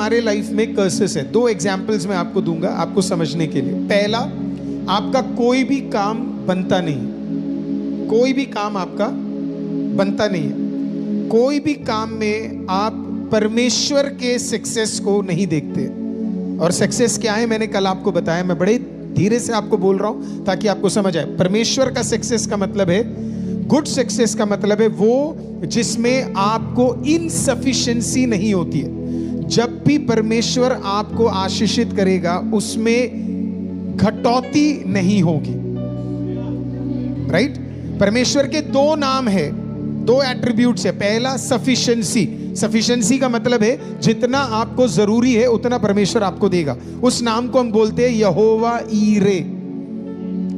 हमारे लाइफ में कर्सेस है। दो एग्जाम्पल्स मैं आपको दूंगा आपको समझने के लिए। पहला, आपका कोई भी काम बनता नहीं, कोई भी काम आपका बनता नहीं है। कोई भी काम में आप परमेश्वर के सक्सेस को नहीं देखते। और सक्सेस क्या है मैंने कल आपको बताया, मैं बड़े धीरे से आपको बोल रहा हूं ताकि आपको समझ आए। परमेश्वर का सक्सेस का मतलब है, गुड सक्सेस का मतलब है वो जिसमें आपको इनसफिशिएंसी नहीं होती है। जब भी परमेश्वर आपको आशीषित करेगा उसमें घटौती नहीं होगी, राइट। परमेश्वर के दो नाम है, दो एट्रीब्यूट्स है। पहला सफिशिएंसी, सफिशिएंसी का मतलब है जितना आपको जरूरी है उतना परमेश्वर आपको देगा। उस नाम को हम बोलते हैं यहोवा ईरे,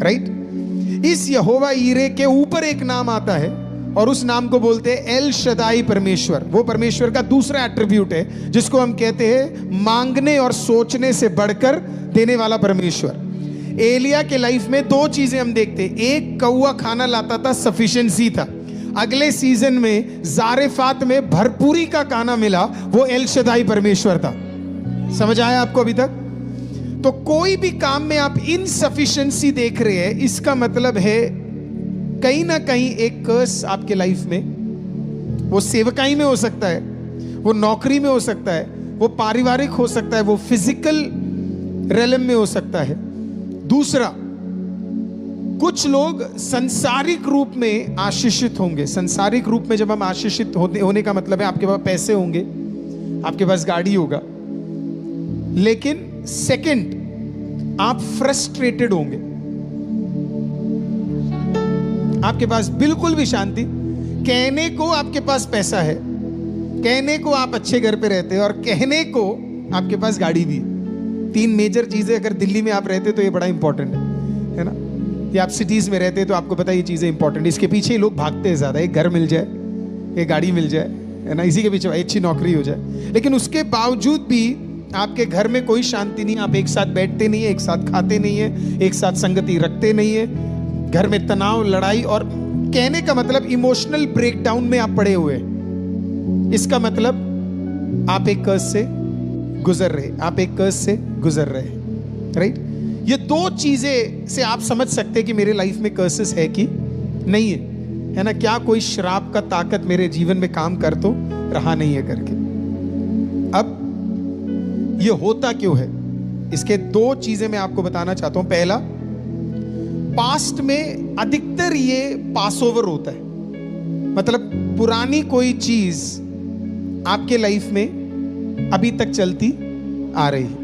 राइट। इस यहोवा ईरे के ऊपर एक नाम आता है और उस नाम को बोलते हैं एल शदाई परमेश्वर। वो परमेश्वर का दूसरा एट्रीब्यूट है जिसको हम कहते हैं मांगने और सोचने से बढ़कर देने वाला परमेश्वर। एलिया के लाइफ में दो चीजें हम देखते हैं। एक, कौवा खाना लाता था, सफिशिएंसी था। अगले सीजन में जारेफात में भरपूरी का खाना मिला, वो एल शदाई परमेश्वर था। समझ आया आपको अभी तक? तो कोई भी काम में आप इनसफिशिएंसी देख रहे हैं, इसका मतलब है कहीं ना कहीं एक कर्स आपके लाइफ में। वो सेवकाई में हो सकता है, वो नौकरी में हो सकता है, वो पारिवारिक हो सकता है, वो फिजिकल रेलम में हो सकता है। दूसरा, कुछ लोग सांसारिक रूप में आशीषित होंगे। सांसारिक रूप में जब हम आशीषित होने का मतलब है आपके पास पैसे होंगे, आपके पास गाड़ी होगा। लेकिन सेकंड, आप फ्रस्ट्रेटेड होंगे, आपके पास बिल्कुल भी शांति। कहने को आपके पास पैसा है, कहने को आप अच्छे घर पे रहते हैं और कहने को आपके पास गाड़ी भी है। तीन मेजर चीजें अगर दिल्ली में आप रहते तो ये बड़ा इंपॉर्टेंट है ना। ये आप सिटीज में रहते तो आपको पता है ये चीजें इंपॉर्टेंट। इसके पीछे ही लोग भागते हैं ज्यादा, एक घर मिल जाए, एक गाड़ी मिल जाए, है ना, इसी के पीछे अच्छी नौकरी हो जाए। लेकिन उसके बावजूद भी आपके घर में कोई शांति नहीं, आप एक साथ बैठते नहीं है, एक साथ खाते नहीं है, एक साथ संगति रखते नहीं है, घर में तनाव, लड़ाई, और कहने का मतलब इमोशनल ब्रेकडाउन में आप पड़े हुए। इसका मतलब आप एक कर्स से गुजर रहे, आप एक कर्स से गुजर रहे, राइट। ये दो चीजें से आप समझ सकते हैं कि मेरे लाइफ में कर्सेस है कि नहीं है ना। क्या कोई श्राप का ताकत मेरे जीवन में काम कर तो रहा नहीं है करके। अब ये होता क्यों है, इसके दो चीजें मैं आपको बताना चाहता हूं। पहला, पास्ट में अधिकतर ये पास ओवर होता है, मतलब पुरानी कोई चीज आपके लाइफ में अभी तक चलती आ रही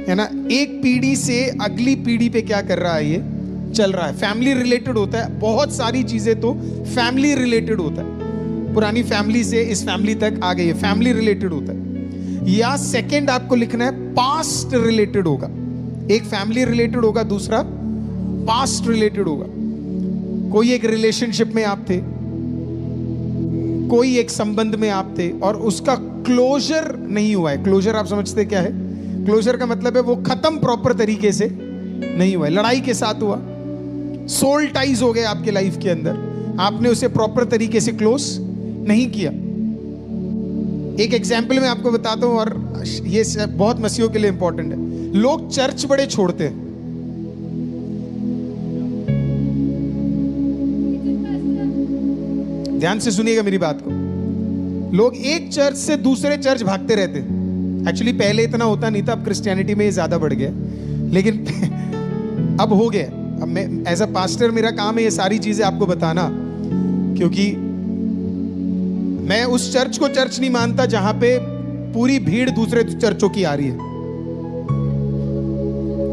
है ना। एक पीढ़ी से अगली पीढ़ी पे क्या कर रहा है, ये चल रहा है। फैमिली रिलेटेड होता है, बहुत सारी चीजें तो फैमिली रिलेटेड होता है। पुरानी फैमिली से इस फैमिली तक आ गई है, फैमिली रिलेटेड होता है। या सेकंड आपको लिखना है पास्ट रिलेटेड होगा। एक फैमिली रिलेटेड होगा, दूसरा पास्ट रिलेटेड होगा। कोई एक रिलेशनशिप में आप थे, कोई एक संबंध में आप थे और उसका क्लोजर नहीं हुआ है। क्लोजर आप समझते क्या है? क्लोजर का मतलब है वो खत्म प्रॉपर तरीके से नहीं हुआ है। लड़ाई के साथ हुआ, सोल टाइज हो गए आपके लाइफ के अंदर, आपने उसे प्रॉपर तरीके से क्लोज नहीं किया। एक एग्जाम्पल मैं आपको बताता हूं और ये बहुत मसीहों के लिए इंपॉर्टेंट है। लोग चर्च बड़े छोड़ते हैं, ध्यान से सुनिएगा मेरी बात को। लोग एक चर्च से दूसरे चर्च भागते रहते हैं। एक्चुअली पहले इतना होता नहीं था, अब क्रिश्चियनिटी में ये ज्यादा बढ़ गया, लेकिन अब हो गया। अब मैं एज अ पास्टर, मेरा काम है ये सारी चीजें आपको बताना, क्योंकि मैं उस चर्च को चर्च नहीं मानता जहां पे पूरी भीड़ दूसरे चर्चों की आ रही है।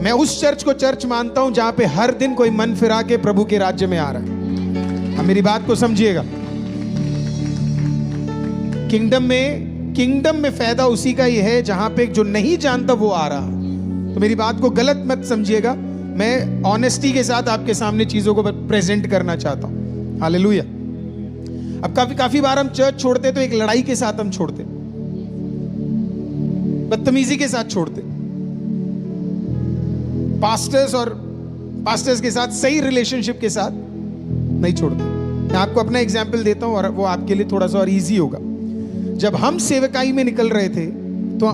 मैं उस चर्च को चर्च मानता हूं जहां पे हर दिन कोई मन फिरा के प्रभु के राज्य में आ रहा है। अब मेरी बात को समझिएगा। किंगडम में फायदा उसी का ही है जहां पे जो नहीं जानता वो आ रहा। तो मेरी बात को गलत मत समझिएगा, मैं ऑनेस्टी के साथ आपके सामने चीजों को प्रेजेंट करना चाहता हूं। हालेलुया। अब काफी बार हम चर्च छोड़ते तो एक लड़ाई के साथ हम छोड़ते, बदतमीजी के साथ छोड़ते। पास्टर्स के साथ सही रिलेशनशिप के साथ नहीं छोड़ते। मैं आपको अपना एग्जाम्पल देता हूं और वो आपके लिए थोड़ा सा और इजी होगा। जब हम सेवकाई में निकल रहे थे तो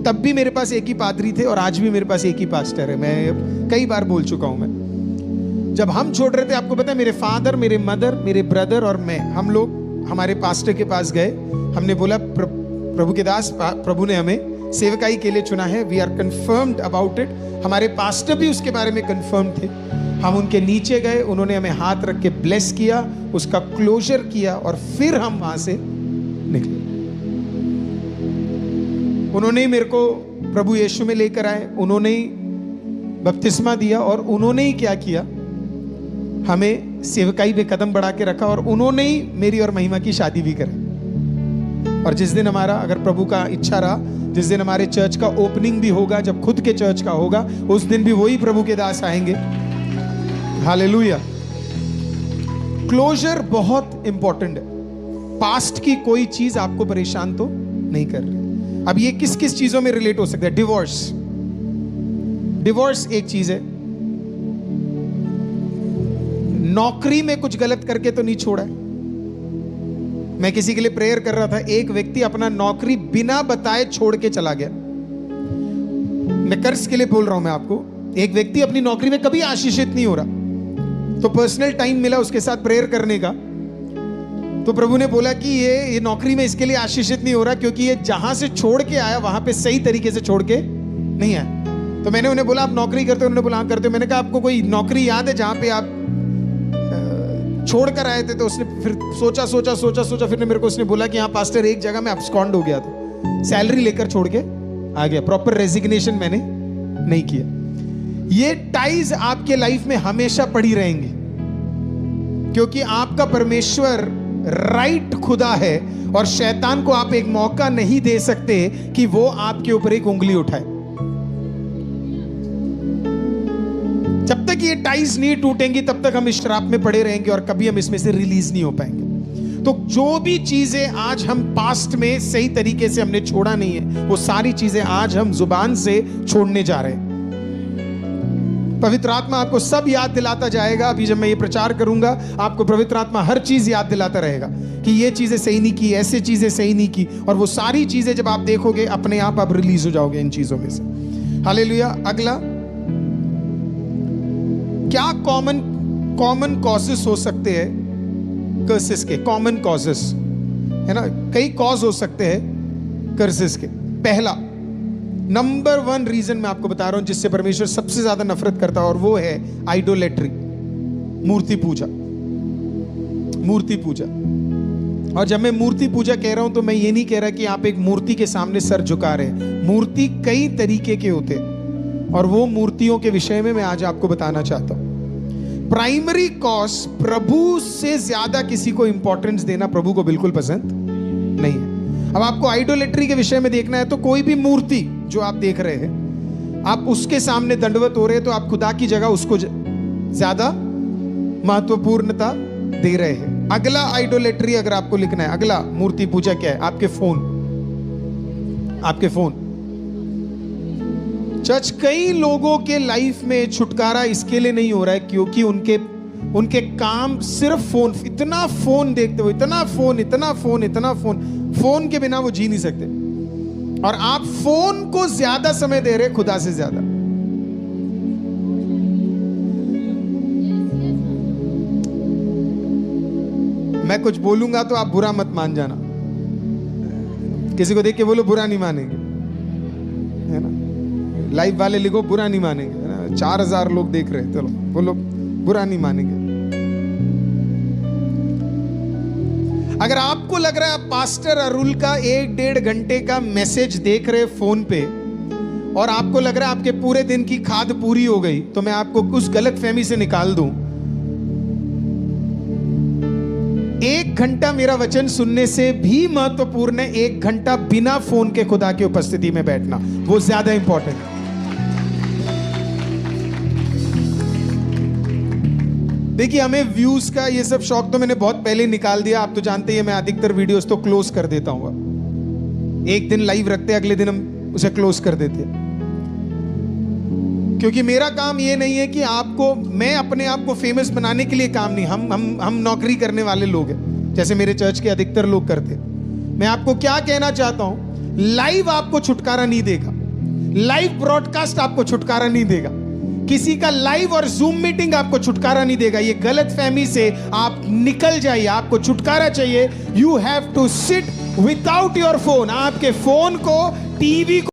तब भी मेरे पास एक ही पादरी थे और आज भी मेरे पास एक ही पास्टर है। मैं कई बार बोल चुका हूं। मैं जब हम छोड़ रहे थे, आपको पता है, मेरे फादर, मेरे मदर, मेरे ब्रदर और मैं, हम लोग हमारे पास्टर के पास गए। हमने बोला प्रभु के दास, प्रभु ने हमें सेवकाई के लिए चुना है, we are confirmed about it. हमारे पास्टर भी उसके बारे में कंफर्म थे। हम उनके नीचे गए, उन्होंने हमें हाथ रख के ब्लेस किया, उसका क्लोजर किया और फिर हम वहां से निकले। उन्होंने ही मेरे को प्रभु यीशु में लेकर आए, उन्होंने ही बपतिस्मा दिया और उन्होंने ही क्या किया, हमें सेवकाई पे कदम बढ़ा के रखा और उन्होंने ही मेरी और महिमा की शादी भी करी। और जिस दिन हमारा, अगर प्रभु का इच्छा रहा, जिस दिन हमारे चर्च का ओपनिंग भी होगा, जब खुद के चर्च का होगा, उस दिन भी वही प्रभु के दास आएंगे। हालेलुया। क्लोजर बहुत इंपॉर्टेंट है। पास्ट की कोई चीज आपको परेशान तो नहीं कर रही। अब ये किस किस चीजों में रिलेट हो सकता है? डिवोर्स, डिवोर्स एक चीज है। नौकरी में कुछ गलत करके तो नहीं छोड़ा है। मैं किसी के लिए प्रेयर कर रहा था, एक व्यक्ति अपना नौकरी बिना बताए छोड़ के चला गया। मैं कर्ज के लिए बोल रहा हूं मैं आपको। एक व्यक्ति अपनी नौकरी में कभी आशीषित नहीं हो रहा, तो पर्सनल टाइम मिला उसके साथ प्रेयर करने का। तो प्रभु ने बोला कि ये नौकरी में इसके लिए आशीषित नहीं हो रहा क्योंकि ये जहां से छोड़ के आया वहां पे सही तरीके से छोड़ के नहीं आया। तो मैंने उन्हें बोला, आप नौकरी करते हो? उन्होंने बोला, हाँ करते हो। मैंने कहा, आपको कोई नौकरी याद है जहां पे आप छोड़ कर आए थे? तो उसने फिर सोचा, फिर मेरे को उसने बोला कि हाँ पास्टर, एक जगह में अब्सकॉन्ड हो गया था, सैलरी लेकर छोड़ के आ गया, प्रॉपर रेजिग्नेशन मैंने नहीं किया। ये टाइज आपके लाइफ में हमेशा पड़ी रहेंगी क्योंकि आपका परमेश्वर राइट खुदा है और शैतान को आप एक मौका नहीं दे सकते कि वो आपके ऊपर एक उंगली उठाए। जब तक ये टाइज नहीं टूटेंगी तब तक हम इस श्राप में पड़े रहेंगे और कभी हम इसमें से रिलीज नहीं हो पाएंगे। तो जो भी चीजें आज हम पास्ट में सही तरीके से हमने छोड़ा नहीं है, वो सारी चीजें आज हम जुबान से छोड़ने जा रहे हैं। पवित्र आत्मा आपको सब याद दिलाता जाएगा। अभी जब मैं ये प्रचार करूंगा, आपको पवित्र आत्मा हर चीज याद दिलाता रहेगा कि ये चीजें सही नहीं की, ऐसे चीजें सही नहीं की, और वो सारी चीजें जब आप देखोगे अपने आप रिलीज हो जाओगे इन चीजों में से। हालेलुया। अगला, क्या कॉमन कॉजेस हो सकते हैं कर्सेस के? कॉमन कॉजेस है ना, कई कॉज हो सकते हैं कर्सेस के। पहला, नंबर 1 रीजन मैं आपको बता रहा हूं जिससे परमेश्वर सबसे ज्यादा नफरत करता है, और वो है आइडोलेट्री, मूर्ति पूजा। मूर्ति पूजा। और जब मैं मूर्ति पूजा कह रहा हूं तो मैं ये नहीं कह रहा कि आप एक मूर्ति के सामने सर झुका रहे हैं। मूर्ति कई तरीके के होते हैं और वो मूर्तियों के विषय में मैं आज आपको बताना चाहता हूं। प्राइमरी कॉज, प्रभु से ज्यादा किसी को इंपॉर्टेंस देना प्रभु को बिल्कुल पसंद नहीं है। अब आपको आइडोलेट्री के विषय में देखना है तो कोई भी मूर्ति जो आप देख रहे हैं, आप उसके सामने दंडवत हो रहे हैं तो आप खुदा की जगह उसको ज्यादा महत्वपूर्णता दे रहे हैं। अगला आइडोलेट्री अगर आपको लिखना है, अगला मूर्ति पूजा क्या है? आपके फोन। आपके फोन। चर्च, कई लोगों के लाइफ में छुटकारा इसके लिए नहीं हो रहा है क्योंकि उनके काम सिर्फ फोन, इतना फोन देखते हो, इतना फोन, फोन के बिना वो जी नहीं सकते। और आप फोन को ज्यादा समय दे रहे खुदा से ज्यादा। मैं कुछ बोलूंगा तो आप बुरा मत मान जाना। किसी को देख के बोलो, बुरा नहीं मानेंगे, है ना। लाइव वाले लिखो, बुरा नहीं मानेंगे, है ना। 4000 लोग देख रहे हैं, चलो बोलो बुरा नहीं मानेंगे। अगर आपको लग रहा है आप पास्टर अरुल का 1-1.5 घंटे का मैसेज देख रहे फोन पे और आपको लग रहा है आपके पूरे दिन की खाद पूरी हो गई, तो मैं आपको उस गलत फहमी से निकाल दूं। 1 घंटा मेरा वचन सुनने से भी महत्वपूर्ण है 1 घंटा बिना फोन के खुदा की उपस्थिति में बैठना, वो ज्यादा इंपॉर्टेंट है। देखिए, हमें व्यूज का ये सब शौक तो मैंने बहुत पहले निकाल दिया। आप तो जानते हैं मैं अधिकतर वीडियोस तो क्लोज कर देता हूँ। एक दिन लाइव रखते हैं, अगले दिन हम उसे क्लोज कर देते हैं, क्योंकि मेरा काम ये नहीं है कि आपको, मैं अपने आप को फेमस बनाने के लिए काम नहीं। हम नौकरी करने वाले लोग हैं, जैसे मेरे चर्च के अधिकतर लोग करते। मैं आपको क्या कहना चाहता हूं, लाइव आपको छुटकारा नहीं देगा, लाइव ब्रॉडकास्ट आपको छुटकारा नहीं देगा, किसी का लाइव और जूम मीटिंग आपको छुटकारा नहीं देगा। ये गलत फहमी से आप निकल जाइए। आपको छुटकारा चाहिए, you have to sit without your phone. आपके फोन को, टीवी को